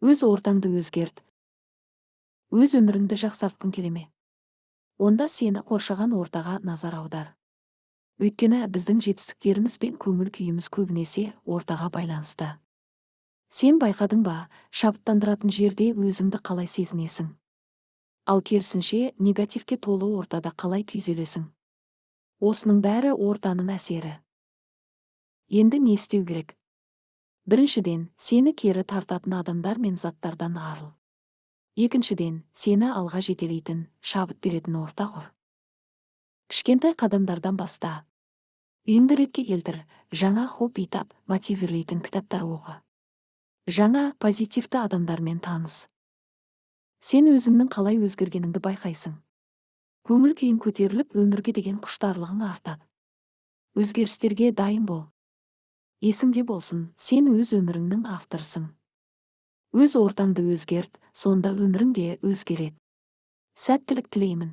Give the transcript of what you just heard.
Өз ортаңды өзгерт. Өз өміріңді жақсартқың келеме? Онда сені қоршаған ортаға назар аудар. Өйткені біздің жетістіктеріміз бен көңіл күйіміз көбінесе ортаға байланысты. Сен байқадың ба, шабыттандыратын жерде өзіңді қалай сезінесің? Ал керісінше негативке толы ортада қалай күйзелесің? Осының бәрі ортаның әсері. Енді не істеу керек? Біріншіден, сені кері тартатын адамдар мен заттардан арыл. Екіншіден, сені алға жетелейтін, шабыт беретін орта құр. Кішкентай қадамдардан баста. Үйіңді ретке келтір, жаңа хобби тап, мотивирлейтін кітаптар оқы. Жаңа позитивті адамдармен таныс. Сен өзіңнің қалай өзгергеніңді байқайсың. Көңіл күйің көтеріліп, өмірге деген құштарлығың артады. Өзгерістерге дайын бол. Есіңде болсын, сен өз өміріңнің авторысың. Өз ортаңды өзгерт, сонда өмірің де өзгереді. Сәттілік тілеймін.